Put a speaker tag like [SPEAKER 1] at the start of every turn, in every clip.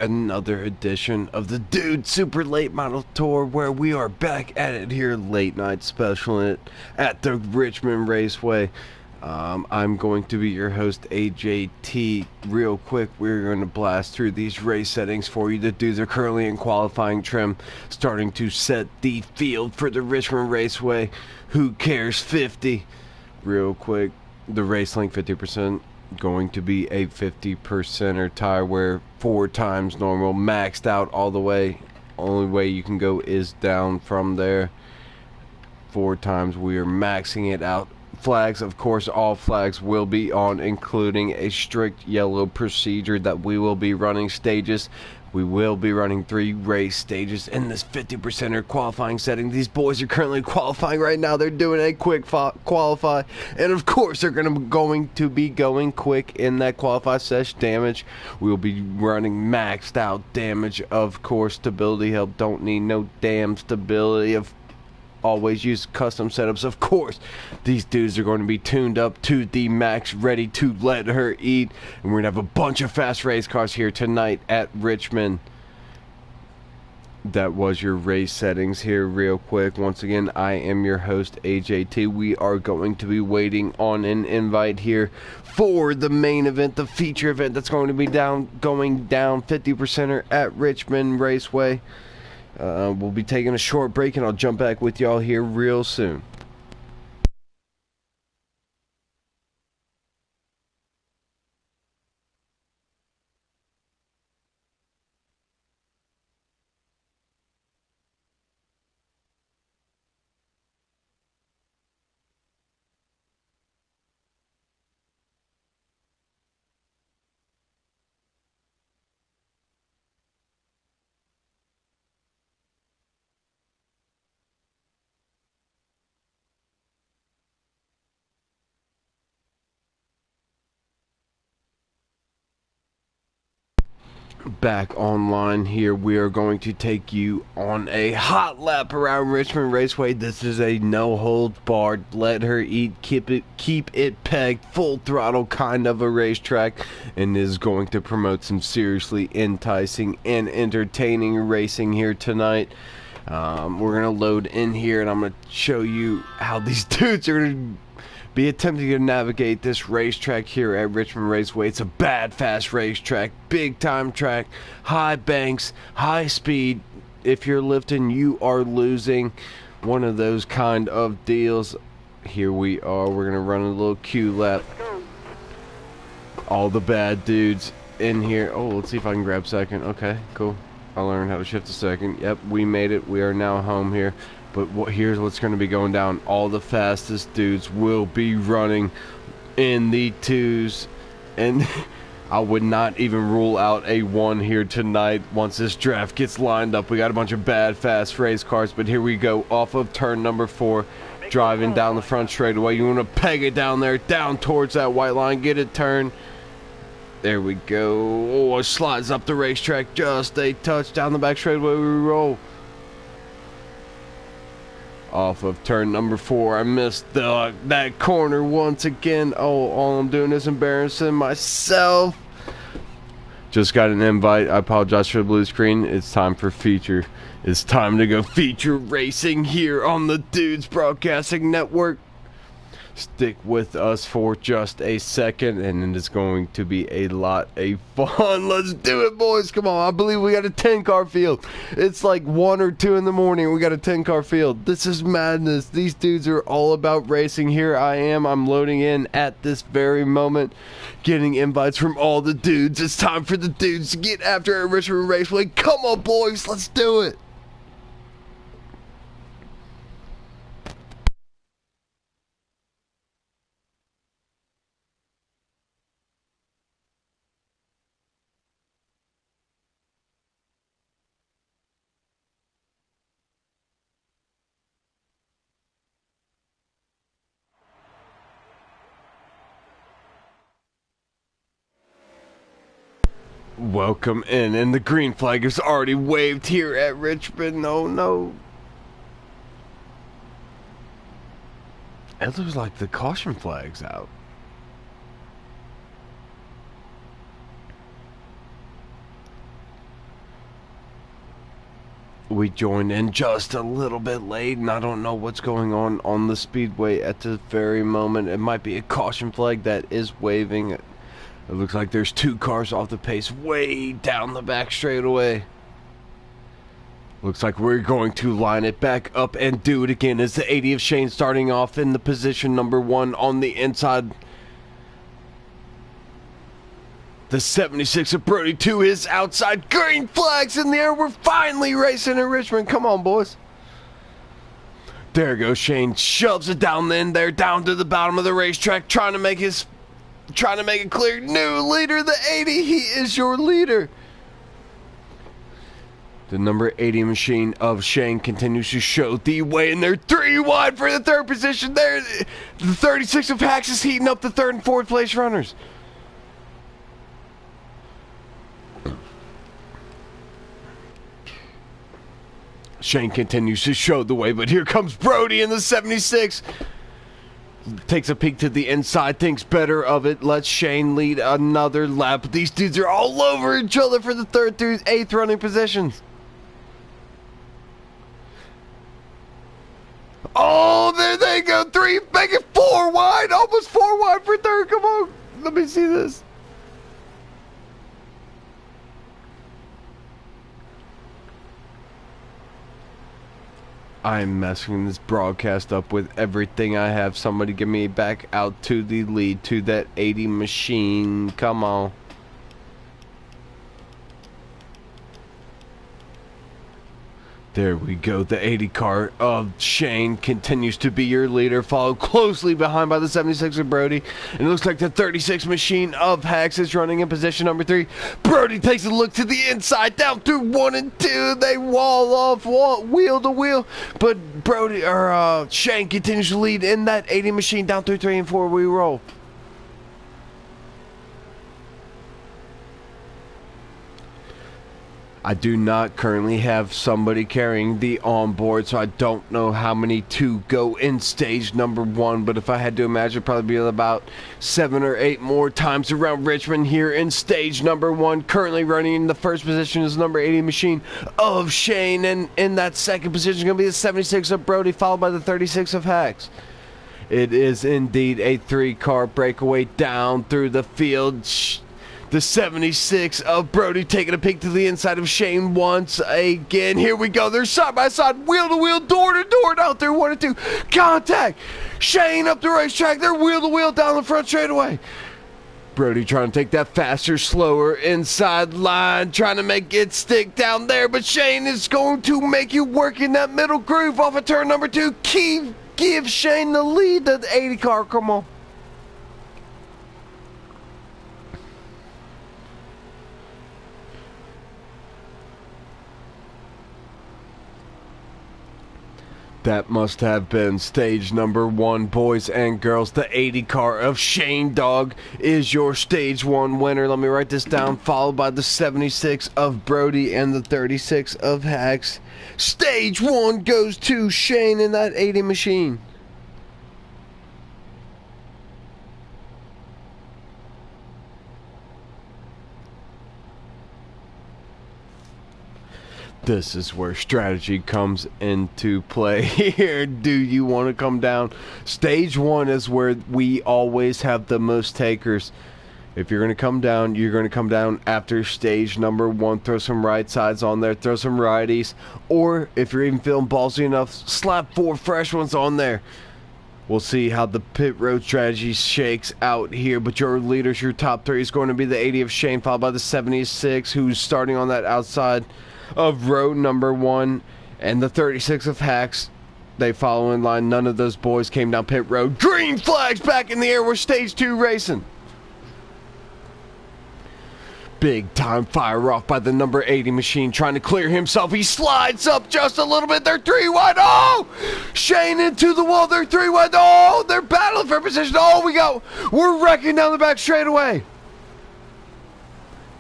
[SPEAKER 1] Another edition of the Dude Super Late Model Tour, where we are back at it here, late night special at the Richmond Raceway. I'm going to be your host, AJT. Real quick, we're going to blast through these race settings for you. The dudes are currently in qualifying trim, starting to set the field for the Richmond Raceway. Who cares 50? Real quick, the race length 50%. Going to be a 50% tire wear, 4 times normal, maxed out all the way. Only way you can go is down from there. 4 times we are maxing it out. Flags, of course, all flags will be on, including a strict yellow procedure that we will be running stages. We will be running 3 race stages in this 50% qualifying setting. These boys are currently qualifying right now. They're doing a quick qualify. And of course, they're going to be going quick in that qualify sesh damage. We will be running maxed out damage. Of course, stability help. Don't need no damn stability. Always use custom setups. Of course, these dudes are going to be tuned up to the max, ready to let her eat. And we're going to have a bunch of fast race cars here tonight at Richmond. That was your race settings here real quick. Once again, I am your host, AJT. We are going to be waiting on an invite here for the main event, the feature event that's going to be going down 50% at Richmond Raceway. We'll be taking a short break, and I'll jump back with y'all here real soon. Back online here, we are going to take you on a hot lap around Richmond Raceway. This is a no holds barred, let her eat, keep it pegged, full throttle kind of a racetrack, and is going to promote some seriously enticing and entertaining racing here tonight. We're gonna load in here, and I'm gonna show you how these dudes are gonna be attempting to navigate this racetrack here at Richmond Raceway. It's a bad, fast racetrack, big time track, high banks, high speed. If you're lifting, you are losing. One of those kind of deals. Here we are. We're going to run a little Q lap. All the bad dudes in here. Oh, let's see if I can grab second. Okay, cool. I learned how to shift a second. Yep, we made it. We are now home here. But here's what's going to be going down. All the fastest dudes will be running in the 2s. And I would not even rule out a 1 here tonight once this draft gets lined up. We got a bunch of bad, fast race cars. But here we go off of turn number 4. Driving down the front straightaway. You want to peg it down there, down towards that white line. Get it turned. There we go. Oh, it slides up the racetrack. Just a touch down the back straightaway. We roll. Off of turn number 4, I missed that corner once again. Oh, all I'm doing is embarrassing myself. Just got an invite. I apologize for the blue screen. It's time for feature. It's time to go feature racing here on the Dudes Broadcasting Network. Stick with us for just a second, and it's going to be a lot of fun. Let's do it, boys. Come on. I believe we got a 10-car field. It's like 1 or 2 in the morning. We got a 10-car field. This is madness. These dudes are all about racing. Here I am. I'm loading in at this very moment, getting invites from all the dudes. It's time for the dudes to get after it at Richmond Raceway. Come on, boys. Let's do it. Welcome in, and the green flag is already waved here at Richmond. No, no. It looks like the caution flag's out. We joined in just a little bit late, and I don't know what's going on the speedway at this very moment. It might be a caution flag that is waving. It looks like there's 2 cars off the pace way down the back straightaway. Looks like we're going to line it back up and do it again as the 80 of Shane starting off in the position number 1 on the inside. The 76 of Brody to his outside. Green flags in the air. We're finally racing in Richmond. Come on, boys. There goes Shane. Shoves it down in there, down to the bottom of the racetrack, trying to make it clear. New leader, the 80. He is your leader. The number 80 machine of Shane continues to show the way, and they're 3 wide for the 3rd position there. The 36 of Hacks is heating up the 3rd and 4th place runners. Shane continues to show the way, but here comes Brody in the 76. Takes a peek to the inside, thinks better of it, lets Shane lead another lap. These dudes are all over each other for the 3rd through 8th running positions. Oh, there they go. 3, make it 4 wide. Almost 4 wide for 3rd. Come on. Let me see this. I'm messing this broadcast up with everything I have. Somebody get me back out to the lead, to that 80 machine. Come on. There we go. The 80 car of Shane continues to be your leader, followed closely behind by the 76 of Brody. And it looks like the 36 machine of Hacks is running in position number 3. Brody takes a look to the inside, down through 1 and 2. They wall off, wheel to wheel. But Shane continues to lead in that 80 machine down through 3 and 4. We roll. I do not currently have somebody carrying the onboard, so I don't know how many to go in stage number 1, but if I had to imagine, it'd probably be about 7 or 8 more times around Richmond here in stage number 1. Currently running in the 1st position is number 80 machine of Shane, and in that 2nd position is going to be the 76 of Brody, followed by the 36 of Hacks. It is indeed a 3-car breakaway down through the field. The 76 of Brody taking a peek to the inside of Shane once again. Here we go. They're side by side, wheel to wheel, door to door, down through 1 and 2. Contact. Shane up the racetrack. They're wheel to wheel down the front straightaway. Brody trying to take that faster, slower inside line, trying to make it stick down there. But Shane is going to make you work in that middle groove off of turn number 2. Give Shane the lead. The 80 car. Come on. That must have been stage number 1, boys and girls. The 80 car of Shane Dog is your stage 1 winner. Let me write this down. Followed by the 76 of Brody and the 36 of Hacks. Stage 1 goes to Shane in that 80 machine. This is where strategy comes into play here. Do you want to come down? Stage 1 is where we always have the most takers. If you're going to come down, you're going to come down after stage number 1. Throw some right sides on there. Throw some righties. Or if you're even feeling ballsy enough, slap 4 fresh ones on there. We'll see how the pit road strategy shakes out here. But your leaders, your top 3 is going to be the 80 of Shane, followed by the 76, who's starting on that outside of row number 1, and the 36 of Hacks. They follow in line. None of those boys came down pit road. Green flags back in the air. We're stage 2 racing. Big time fire off by the number 80 machine, trying to clear himself. He slides up just a little bit. They're 3 wide. Oh! Shane into the wall. They're 3 wide. Oh! They're battling for position. Oh, we're wrecking down the back straightaway.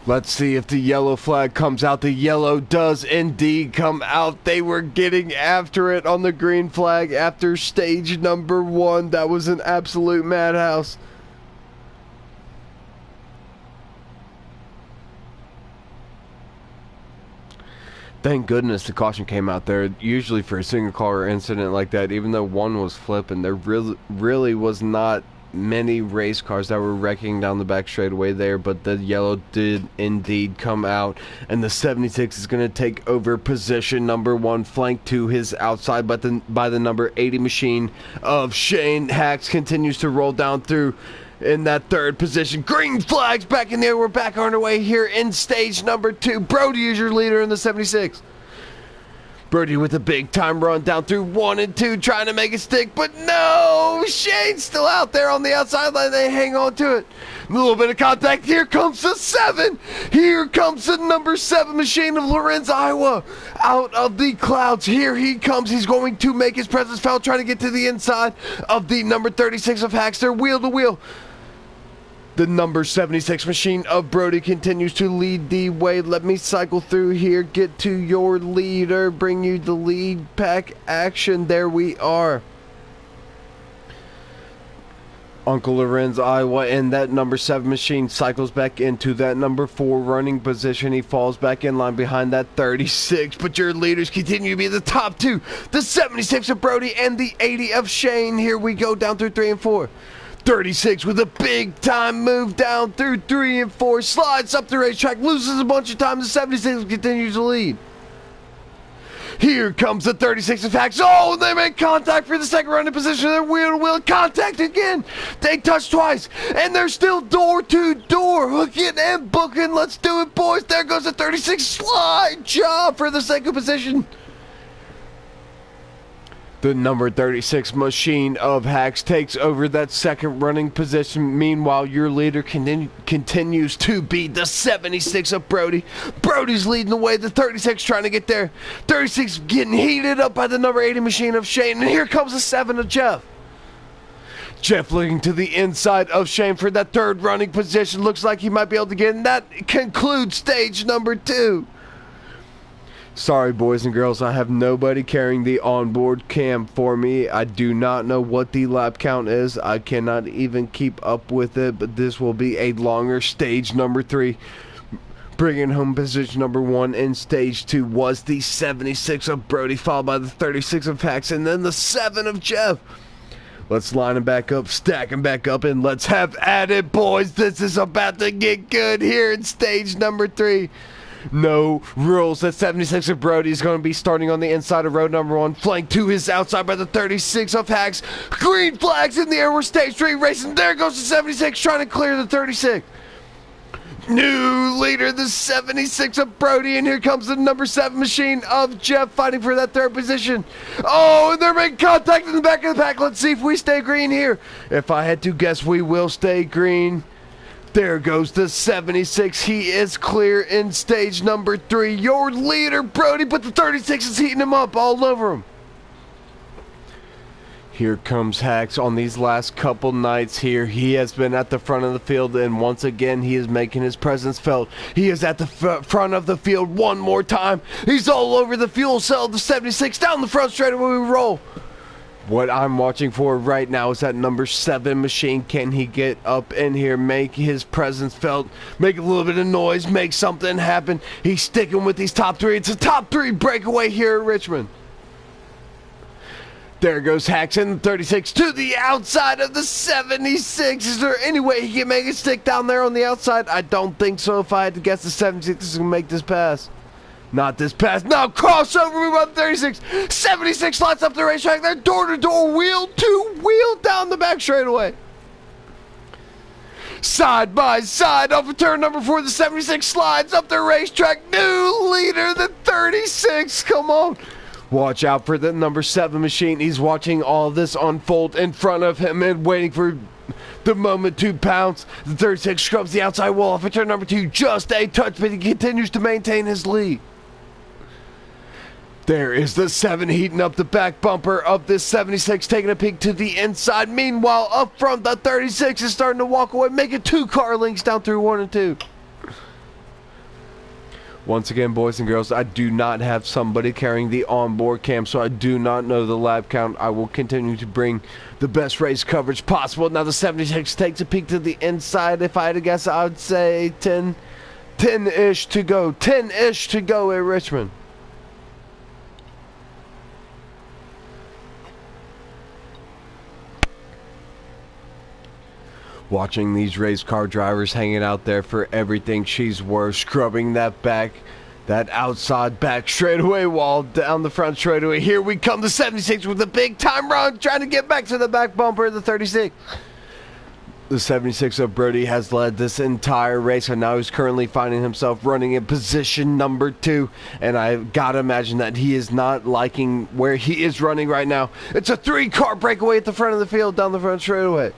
[SPEAKER 1] Let's see if the yellow flag comes out. The yellow does indeed come out. They were getting after it on the green flag after stage number 1. That was an absolute madhouse. Thank goodness the caution came out there. Usually for a single car incident like that, even though one was flipping, there really was not many race cars that were wrecking down the back straightaway there, but the yellow did indeed come out, and the 76 is going to take over position number 1, flanked to his outside by the number 80 machine of Shane. Hacks continues to roll down through in that third position. Green flags back in there. We're back on our way here in stage number 2. Brody is your leader in the 76. Brody with a big time run down through 1 and 2, trying to make it stick, but no! Shane's still out there on the outside line. They hang on to it. A little bit of contact. Here comes the 7. Here comes the number 7 machine of Lorenz, Iowa. Out of the clouds. Here he comes. He's going to make his presence felt, trying to get to the inside of the number 36 of Hackster, wheel to wheel. The number 76 machine of Brody continues to lead the way. Let me cycle through here, get to your leader, bring you the lead pack action. There we are. Uncle Lorenz, Iowa, and that number 7 machine cycles back into that number 4 running position. He falls back in line behind that 36, but your leaders continue to be the top 2. The 76 of Brody and the 80 of Shane. Here we go down through 3 and 4. 36 with a big time move down through 3 and 4, slides up the racetrack, loses a bunch of time. The 76 continues to lead. Here comes the 36 of Hacks. Oh, they make contact for the second running position. They're wheel to wheel. Contact again. They touch twice, and they're still door to door, hooking and booking. Let's do it, boys. There goes the 36. Slide job for the second position. The number 36 machine of Hacks takes over that second running position. Meanwhile, your leader continues to be the 76 of Brody. Brody's leading the way. The 36 trying to get there. 36 getting heated up by the number 80 machine of Shane. And here comes the 7 of Jeff. Jeff looking to the inside of Shane for that third running position. Looks like he might be able to get in. That concludes stage number 2. Sorry, boys and girls, I have nobody carrying the onboard cam for me. I do not know what the lap count is. I cannot even keep up with it, but this will be a longer stage number 3. Bringing home position number 1 in stage 2 was the 76 of Brody, followed by the 36 of Hacks, and then the 7 of Jeff. Let's line them back up, stack them back up, and let's have at it, boys. This is about to get good here in stage number 3. No rules. That 76 of Brody is going to be starting on the inside of road number 1, flanked to his outside by the 36 of Hacks. Green flags in the air. We're stage 3 racing. There goes the 76 trying to clear the 36. New leader, the 76 of Brody, and here comes the number 7 machine of Jeff fighting for that third position. Oh, and they're making contact in the back of the pack. Let's see if we stay green here. If I had to guess, we will stay green. There goes the 76. He is clear in stage number 3. Your leader, Brody, but the 36 is heating him up all over him. Here comes Hacks on these last couple nights here. He has been at the front of the field, and once again, he is making his presence felt. He is at the front of the field one more time. He's all over the fuel cell. The 76 down the front straight away we roll. What I'm watching for right now is that number 7 machine. Can he get up in here, make his presence felt, make a little bit of noise, make something happen? He's sticking with these top 3. It's a top 3 breakaway here at Richmond. There goes Hacks in the 36 to the outside of the 76. Is there any way he can make it stick down there on the outside? I don't think so. If I had to guess, the 76 is going to make this pass. Not this pass. No, crossover by the 36. 76 lights up the racetrack. They're door-to-door, wheel-to-wheel down the back straightaway. Side by side off of turn number 4. The 76 slides up the racetrack. New leader, the 36. Come on. Watch out for the number 7 machine. He's watching all this unfold in front of him and waiting for the moment to pounce. The 36 scrubs the outside wall off of turn number 2. Just a touch, but he continues to maintain his lead. There is the 7 heating up the back bumper of this 76, taking a peek to the inside. Meanwhile, up front, the 36 is starting to walk away, making 2 car links down through 1 and 2. Once again, boys and girls, I do not have somebody carrying the onboard cam, so I do not know the lap count. I will continue to bring the best race coverage possible. Now the 76 takes a peek to the inside. If I had to guess, I would say 10-ish to go. 10-ish to go at Richmond. Watching these race car drivers hanging out there for everything she's worth, scrubbing that outside back straightaway wall down the front straightaway. Here we come, the 76 with a big time run, trying to get back to the back bumper of the 36. The 76 of Brody has led this entire race, and now he's currently finding himself running in position number 2. And I've got to imagine that he is not liking where he is running right now. It's a 3-car breakaway at the front of the field down the front straightaway.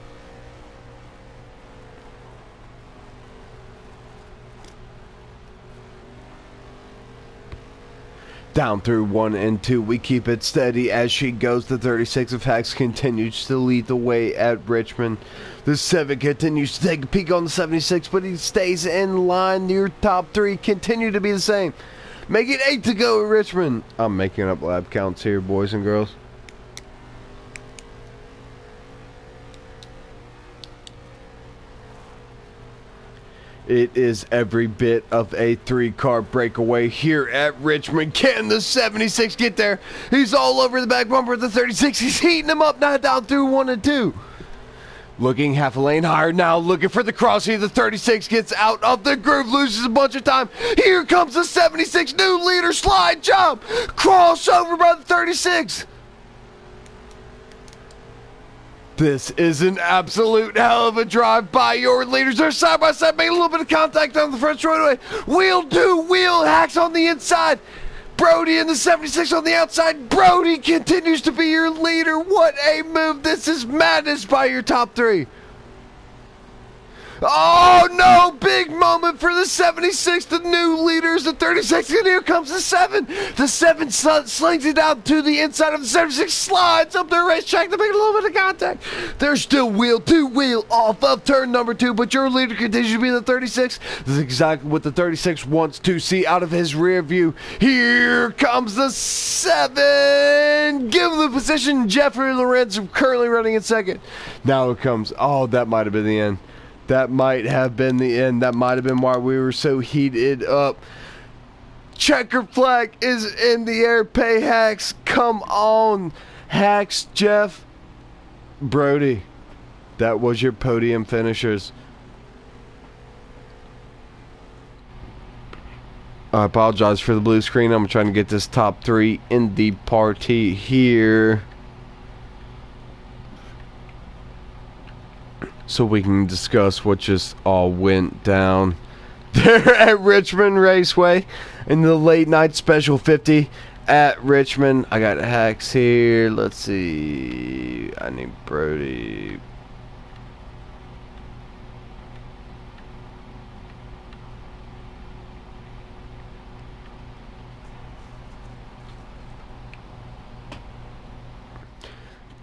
[SPEAKER 1] Down through 1 and 2, we keep it steady as she goes. The 36 of Hacks continues to lead the way at Richmond. The 7 continues to take a peek on the 76, but he stays in line. Your top 3 continue to be the same. Make it 8 to go at Richmond. I'm making up lap counts here, boys and girls. It is every bit of a 3-car breakaway here at Richmond. Can the 76 get there? He's all over the back bumper of the 36. He's heating him up now down through 1 and 2. Looking half a lane higher now, looking for the crossing. The 36 gets out of the groove, loses a bunch of time. Here comes the 76, new leader, slide, jump, crossover by the 36. This is an absolute hell of a drive by your leaders. They're side by side, making a little bit of contact on the front straightaway. Wheel to wheel, Hacks on the inside. Brody and the 76 on the outside. Brody continues to be your leader. What a move. This is madness by your top 3. Oh no, big moment for the 76, the new leaders, the 36, and here comes the 7. The 7 slings it out to the inside of the 76, slides up the racetrack to make a little bit of contact. They're still wheel to wheel off of turn number 2, but your leader continues to be the 36. This is exactly what the 36 wants to see out of his rear view. Here comes the 7. Give him the position. Jeffrey Lorenz currently running in second. Now it comes, oh, that might have been the end. That might have been the end. That might have been why we were so heated up. Checker flag is in the air. Pay Hacks. Come on. Hacks, Jeff, Brody. That was your podium finishers. I apologize for the blue screen. I'm trying to get this top 3 in the party here, so we can discuss what just all went down there at Richmond Raceway in the late night special 50 at Richmond. I got Hacks here. Let's see. I need Brody.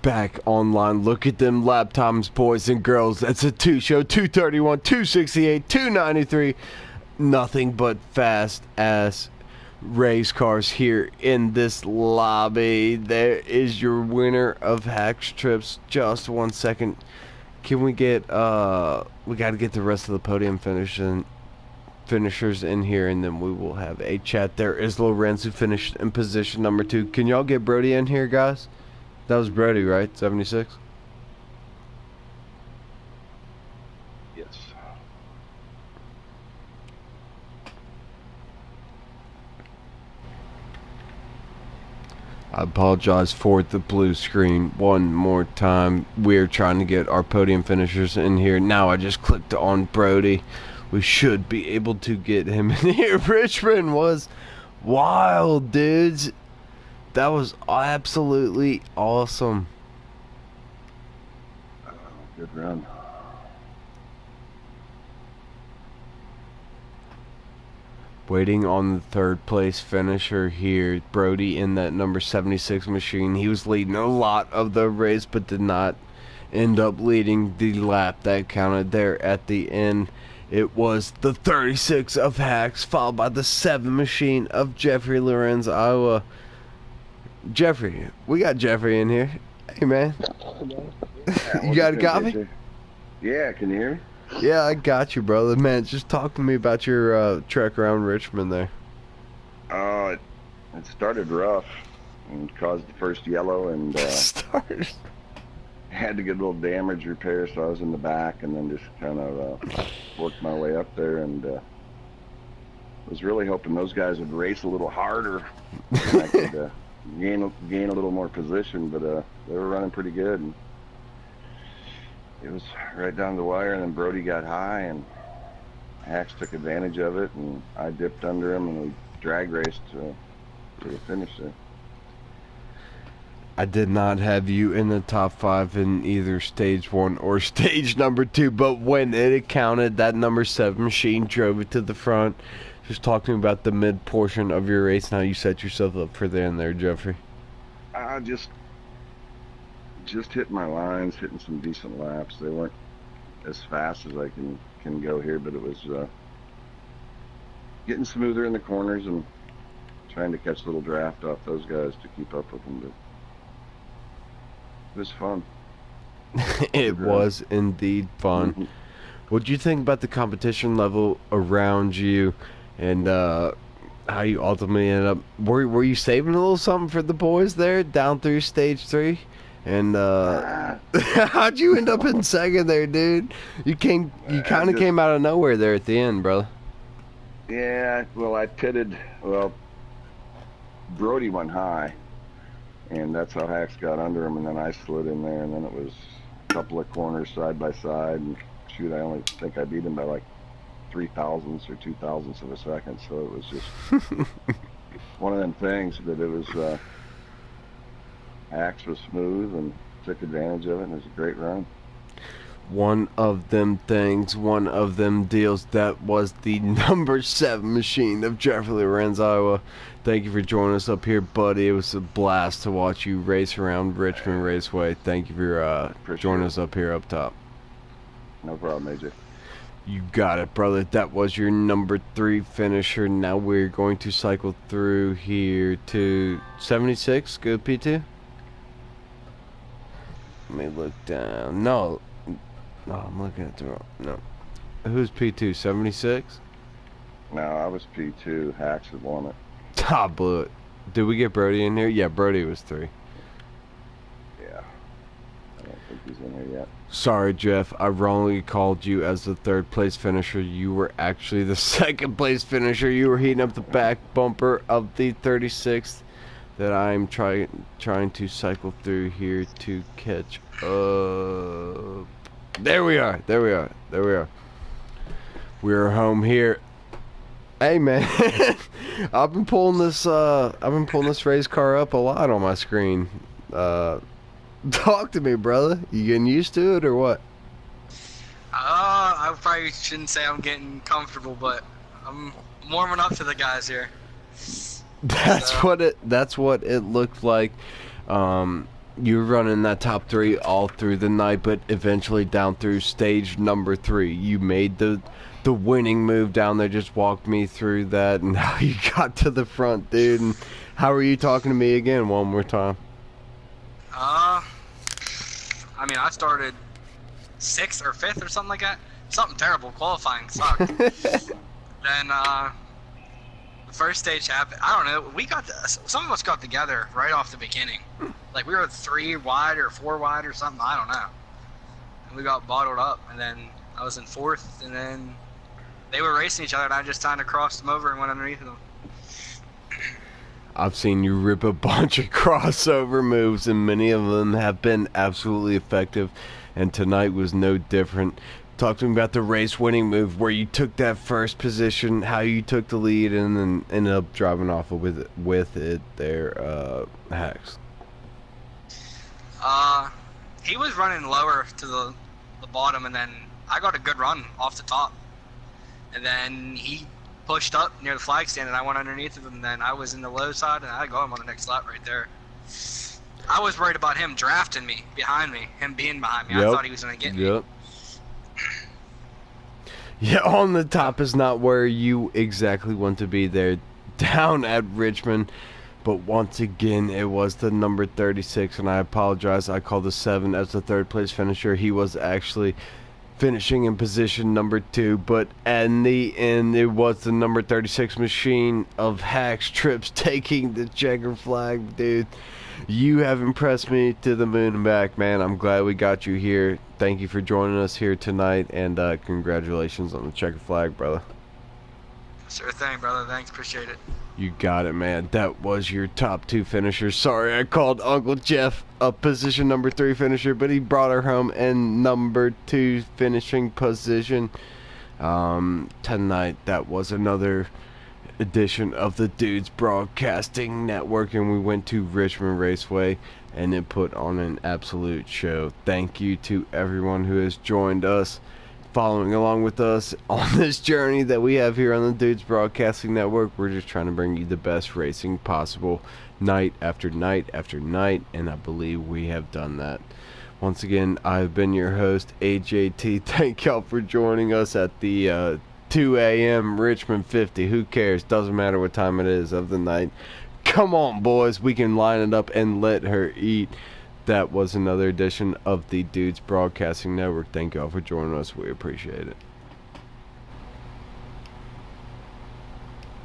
[SPEAKER 1] Back online. Look at them lap times, boys and girls. That's a 2-show. 231, 268, 293. Nothing but fast ass race cars here in this lobby. There is your winner of Hacks Trips. Just 1 second. Can we get we got to get the rest of the podium finishers in here, and then we will have a chat. There is Lorenz, who finished in position number 2. Can y'all get Brody in here, guys? That was Brody, right? 76?
[SPEAKER 2] Yes.
[SPEAKER 1] I apologize for the blue screen one more time. We're trying to get our podium finishers in here. Now I just clicked on Brody. We should be able to get him in here. Richmond was wild, dudes. That was absolutely awesome.
[SPEAKER 2] Good run.
[SPEAKER 1] Waiting on the 3rd place finisher here, Brody in that number 76 machine. He was leading a lot of the race, but did not end up leading the lap that counted there at the end. It was the 36 of Hacks, followed by the 7 machine of Jeffrey Lorenz, Iowa. Jeffrey, we got Jeffrey in here. Hey, man.
[SPEAKER 2] Yeah,
[SPEAKER 1] You got a copy?
[SPEAKER 2] Yeah, can you hear me?
[SPEAKER 1] Yeah, I got you, brother. Man, just talk to me about your trek around Richmond there.
[SPEAKER 2] It started rough and caused the first yellow, and
[SPEAKER 1] Started.
[SPEAKER 2] had to get a little damage repair, so I was in the back, and then just kind of worked my way up there, and was really hoping those guys would race a little harder, and I could gain a little more position. But they were running pretty good, and it was right down the wire. And then Brody got high, and Hacks took advantage of it, and I dipped under him, and we drag raced to the finish there.
[SPEAKER 1] I did not have you in the top 5 in either stage 1 or stage number 2, but when it counted, that number 7 machine drove it to the front. Just talk to me about the mid portion of your race and how you set yourself up for the end there, Jeffrey.
[SPEAKER 2] I just hitting my lines, hitting some decent laps. They weren't as fast as I can go here, but it was getting smoother in the corners and trying to catch a little draft off those guys to keep up with them. But it was fun.
[SPEAKER 1] It was indeed fun. What do you think about the competition level around you, and how you ultimately ended up? Were you saving a little something for the boys there down through stage 3? And how'd you end up in second there, dude? You kind of came out of nowhere there at the end, brother.
[SPEAKER 2] Yeah, well, I pitted. Well, Brody went high, and that's how Hacks got under him, and then I slid in there, and then it was a couple of corners side by side, and shoot, I only think I beat him by like 0.003 or 0.02 of a second, so it was just one of them things that it was, Hacks was smooth and took advantage of it, and it was a great run.
[SPEAKER 1] One of them things, one of them deals. That was the number 7 machine of Jeffrey Lorenz, Iowa. Thank you for joining us up here, buddy. It was a blast to watch you race around Richmond Raceway. Thank you for joining us up here up top.
[SPEAKER 2] No problem, AJ.
[SPEAKER 1] You got it, brother. That was your number 3 finisher. Now we're going to cycle through here to 76. Good, P2? Let me look down. No, I'm looking at the wrong. No. Who's P2? 76?
[SPEAKER 2] No, I was P2. Hacks had won it.
[SPEAKER 1] Top blew it. Did we get Brody in here? Yeah, Brody was 3.
[SPEAKER 2] Yeah. I don't think he's in here yet.
[SPEAKER 1] Sorry, Jeff. I wrongly called you as the 3rd place finisher. You were actually the 2nd place finisher. You were heating up the back bumper of the 36th that I'm trying to cycle through here to catch up. There we are. We're home here. Hey man, I've been pulling this race car up a lot on my screen. Talk to me, brother. You getting used to it or what?
[SPEAKER 3] I probably shouldn't say I'm getting comfortable, but I'm warming up to the guys here.
[SPEAKER 1] That's what it looked like. You were running that top 3 all through the night, but eventually down through stage number 3, you made the winning move down there. Just walk me through that and how you got to the front, dude. And how are you talking to me again one more time?
[SPEAKER 3] I mean, I started 6th or 5th or something like that. Something terrible. Qualifying sucked. Then the first stage happened. I don't know. Some of us got together right off the beginning. Like we were 3 wide or 4 wide or something. I don't know. And we got bottled up. And then I was in 4th. And then they were racing each other, and I just kind of crossed them over and went underneath them.
[SPEAKER 1] I've seen you rip a bunch of crossover moves, and many of them have been absolutely effective, and tonight was no different. Talk to me about the race-winning move where you took that first position, how you took the lead, and then ended up driving off with it there, Hacks.
[SPEAKER 3] He was running lower to the bottom, and then I got a good run off the top. And then he pushed up near the flag stand, and I went underneath of him, and then I was in the low side, and I got him on the next lap right there. I was worried about him drafting me behind me, him being behind me. Yep. I thought he was going to get me.
[SPEAKER 1] Yep. Yeah, on the top is not where you exactly want to be there, down at Richmond. But once again, it was the number 36, and I apologize. I called the 7 as the 3rd place finisher. He was actually finishing in position number 2, but in the end it was the number 36 machine of Hacks Trips taking the checker flag. Dude, you have impressed me to the moon and back, man. I'm glad we got you here. Thank you for joining us here tonight, and congratulations on the checker flag, brother.
[SPEAKER 3] Sure thing, brother. Thanks, appreciate it.
[SPEAKER 1] You got it, man. That was your top 2 finisher. Sorry, I called Uncle Jeff a position number 3 finisher, but he brought her home in number 2 finishing position. Tonight, that was another edition of the Dudes Broadcasting Network, and we went to Richmond Raceway, and it put on an absolute show. Thank you to everyone who has joined us, following along with us on this journey that we have here on the Dudes Broadcasting Network. We're just trying to bring you the best racing possible night after night after night, and I believe we have done that. Once again, I've been your host, AJT. Thank y'all for joining us at the 2 a.m. Richmond 50. Who cares? Doesn't matter what time it is of the night. Come on, boys. We can line it up and let her eat. That was another edition of the Dudes Broadcasting Network. Thank y'all for joining us. We appreciate it.